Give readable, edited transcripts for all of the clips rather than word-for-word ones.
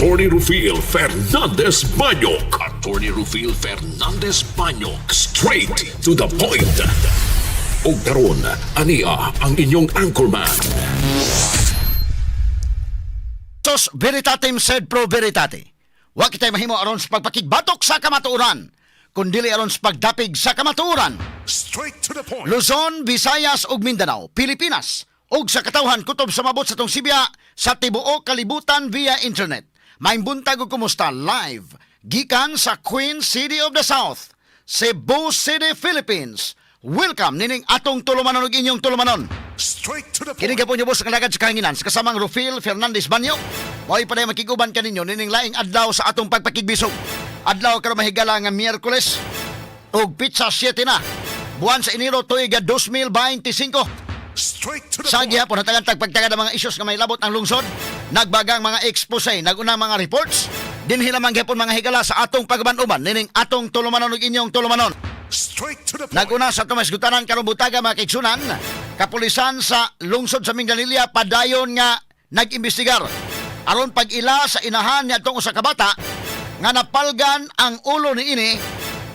Attorney Rufil Fernandez Banyok. Attorney Rufil Fernandez Banyok. Straight to the point. O karon, ania ang inyong anchorman. Sos veritatem sed pro veritate. Wa kitay mahimo aron sa pagpakigbatok sa kamatuoran, kundili aron sa pagdapig sa kamatuoran. Straight to the point. Luzon, Visayas ug Mindanao, Pilipinas, ug sa katawhan kutob sa mabot sa tong Sibya sa tibuok kalibutan via internet. Maimbuntag ug kumusta live gikan sa Queen City of the South, Cebu City, Philippines. Welcome nining atong tulumanon ug inyong tulumanon. Straight to the point. Kini po niyo boss ang lagad sa kahanginan sa kasamang Rufil Fernandez Banyok. Mo'y paday makiguban kaninyo nining laing adlaw sa atong pagpakigbisog. Adlaw karon mahigala nga Miyerkules ug pizza 7 na. Buwan sa Enero tuig 2025. Straight to the Sa point. gihapon hatagan tagpagtagad ang mga isyos nga may labot ang lungsod. Nagbagang mga expose, naguna mga reports. Dinhi lamang gihapon mga higala sa atong pagban-uban nining atong tulumanon ug inyong tulumanon. Straight to the point. Naguna sa tumas gutanan karong butaga mga kaigsunan, kapulisan sa lungsod sa Mindanao padayon nga nag-imbestigar aron pag-ila sa inahan ni atong usa ka bata nga napalgan ang ulo ni ini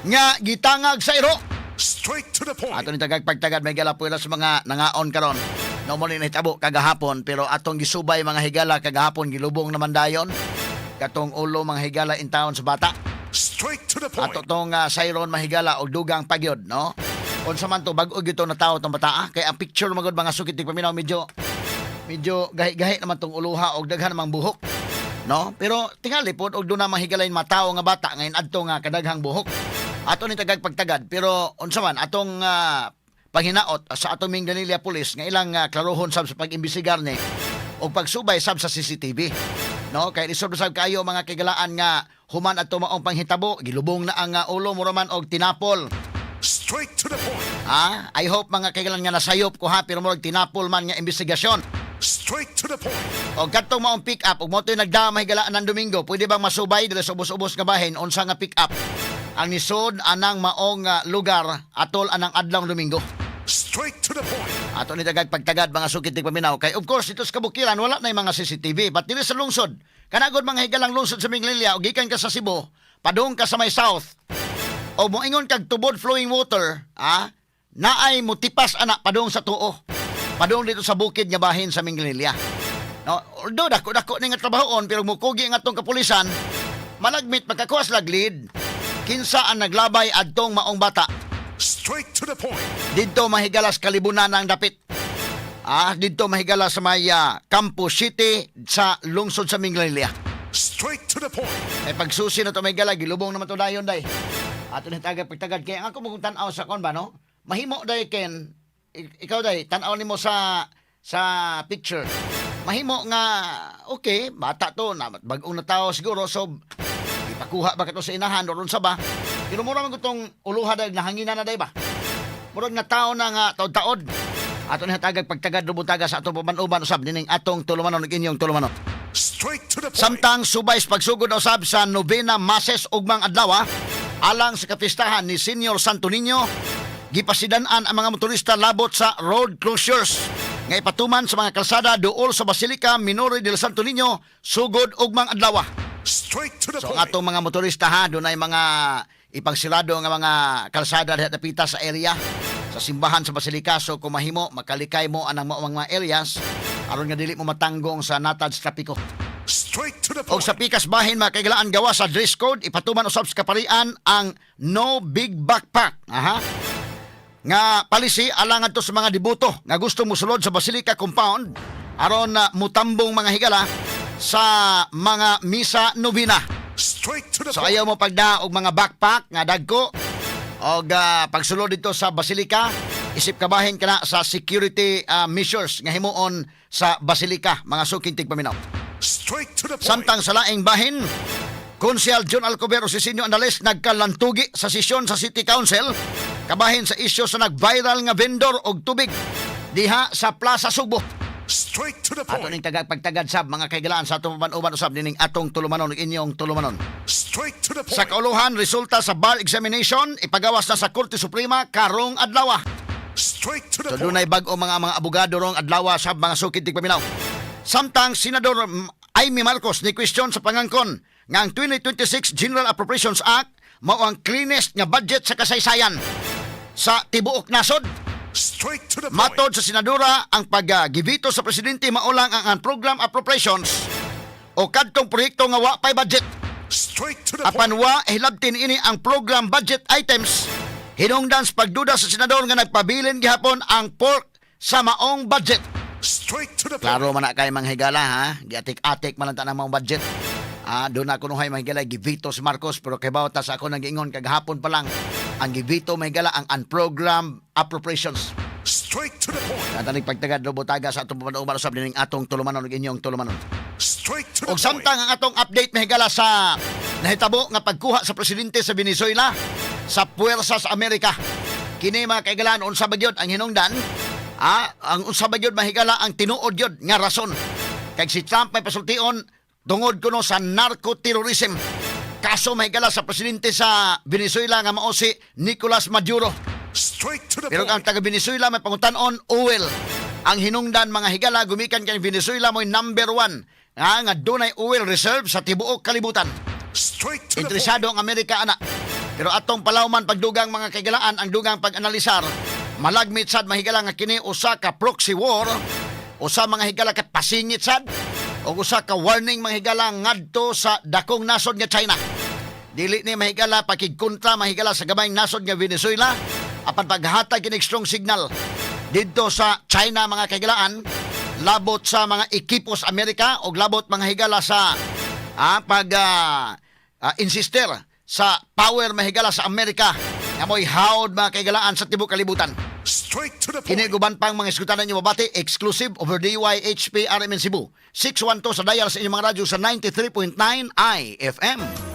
nga gitangag sa iro. Straight to the point. Ato ni pagtagad may gala puwela sa mga nangaon karon. No mo ni nahitabo kagahapon pero atong gisubay mga higala kagahapon gilubong naman dayon. Katong ulo mga higala in town sa bata. Straight to the point. Ato tong sayron mahigala og dugang pagyod, no? Unsa man to bag-o gito na tawo tong bata, kay ang picture magud mga sukit paminaw medyo gahi-gahi naman tong uluha og daghan namang buhok, no? Pero tingali pod og duna mahigalain matawo nga bata ngayon adto nga kadaghang buhok. Ato ni tagag pagtagad pero unsa man atong paghinaot sa atong Mindanao Police nga ilang klarohon sab sa pag-imbestigar ni og pagsubay sab sa CCTV. No, kay lisod sab kayo mga kagalaan nga human adto maong panghitabo, gilubong na ang ulo mo raman og tinapol. Straight to the point. I hope mga kagalan nga nasayop ko ha pero mo tinapol man nga investigasyon. Straight to the point. Og kadtong maong pick up ug mo toy nagdamay galaan ng Domingo, pwede bang masubay dili sa ubos-ubos nga bahin unsa nga pick up ang nisod anang maong lugar atol anang adlaw Domingo. Straight to the point. Ato ni tagag pagtagad mga sukit tig paminaw kay of course dito sa kabukiran wala na yung mga CCTV but dili sa lungsod kanagod mga higalang lungsod sa Mindanao og gikan ka sa Cebu padung ka sa may south o moingon kag tubod flowing water naay mutipas anak padung sa tuo padung dito sa bukid nga bahin sa Mindanao. No, although dako ni nga trabahoon pero mukugi ang atong kapulisan malagmit pagkakuas laglid kinsa ang naglabay adtong maong bata. Straight to the point. Dito mahigalas kalibunan ang dapit. Dito mahigalas sa may Campus City sa lungsod sa Mindanao. Straight to the point. Ay pagsusi na to may gala, gilubong naman to dayon day. Ato ni pagtagad kay ang ako mong tanaw sa kon ba no? Mahimo day Ken. Ikaw day tanaw nimo sa picture. Mahimo nga okay, bata to na bag-ong na tao siguro so ipakuha ba kato sa inahan o ron sa ba? Pero mura man gutong uluha day nahanginan na day ba? Murag na tao na nga taod-taod. Ato ni hatagag pagtagad lubutaga sa atong paman-uban usab nining atong tulumanon ug inyong tulumanon. Straight to the point. Samtang subay sa pagsugod usab sa novena masses ugmang adlaw alang sa kapistahan ni Senior Santo Niño, gipasidan-an ang mga motorista labot sa road closures nga ipatuman sa mga kalsada duol sa Basilica Minore del Santo Niño sugod ugmang adlaw. Straight to the So point. atong mga motorista dunay mga ipagsilado nga mga kalsada diha napita sa area sa simbahan sa Basilica. So kung mahimo makalikay mo anang mga areas aron nga dili mo matanggong sa natad sa trapiko. Straight to the Og point. sa pikas bahin makaigalaan gawa sa dress code ipatuman usab sa kaparian ang no big backpack. Nga palisi alang adto sa mga debuto nga gusto mosulod sa Basilica compound aron mutambong mga higala sa mga misa novena. Straight to the So point. ayaw mo pagda og mga backpack nga dagko og pagsulod dito sa Basilica isip kabahin kana sa security measures nga himuon sa Basilica mga suking tigpaminaw. Straight to the point. Samtang sa laing bahin Konsyal John Alcobero Sisinio Andales nagkalantugi sa sesyon sa City Council kabahin sa isyu sa nag-viral nga vendor og tubig diha sa Plaza Subo. Straight to the Ato point. ning pagtagad sab mga kaigalaan sa atong paman-uban usab nining atong tulumanon ug inyong tulumanon. Straight to the point. Sa kauluhan, resulta sa bar examination ipagawas na sa Korte Suprema karong adlaw. Straight to the So point. dunay bag-o mga abogado rong adlaw sa mga sukid tig paminaw. Samtang Senador Amy Marcos ni question sa pangangkon nga ang 2026 General Appropriations Act mao ang cleanest nga budget sa kasaysayan sa tibuok nasod. Straight to the point. Matod sa senadora, ang pag-gibito sa presidente maulang ang program appropriations o kadtong proyekto nga wa pay budget. Straight to the Apan point. wa hilabtin ini ang program budget items. Hinungdan sa pagduda sa senador nga nagpabilin gihapon ang pork sa maong budget. Straight to the point. Klaro man na kay mga higala ha, giatik-atik man lang ta ng maong budget. Doon ako nuhay mga higala gibito si Marcos pero kay bawat sa ako nag-ingon kagahapon pa lang ang gibito mga higala ang unprogrammed appropriations. Straight to the point. Natanig pagtagad do botaga sa atong pamanuman usab dining atong tulumanon ug inyong tulumanon. Straight to the Og point. samtang ang atong update mahigala sa nahitabo nga pagkuha sa presidente sa Venezuela sa puwersa sa Amerika. Kini mga kaigalaan unsa ba gyud ang hinungdan? Ang unsa ba gyud mahigala ang tinuod gyud nga rason. Kay si Trump may pasultion tungod kuno sa narco-terrorism. Kaso mahigala sa presidente sa Venezuela nga mao si Nicolas Maduro. Straight to the Pero ang point. taga Venezuela may pangutan-on oil. Ang hinungdan mga higala gumikan kay Venezuela mo'y number 1 nga dunay oil reserve sa tibuok kalibutan. Straight to the point. Interesado ang Amerika ana. Pero atong palawman pagdugang mga kaigalaan ang dugang pag-analisar malagmit sad mahigala nga kini usa ka proxy war, usa mga higala ka pasingit sad o usa ka warning mga higala ngadto sa dakong nasod nga China. Dili ni mahigala pakigkontra mahigala sa gamayng nasod nga Venezuela apan paghatag kini strong signal didto sa China mga kaigalaan labot sa mga ekipos Amerika o labot mga higala sa insister sa power mahigala sa Amerika nga mo'y hawd mga kaigalaan sa tibok kalibutan. Straight to the point. Kini guban pang mga iskutanan niyo mabati exclusive over DYHP RMN Cebu 612 sa dial sa inyong mga radyo sa 93.9 IFM.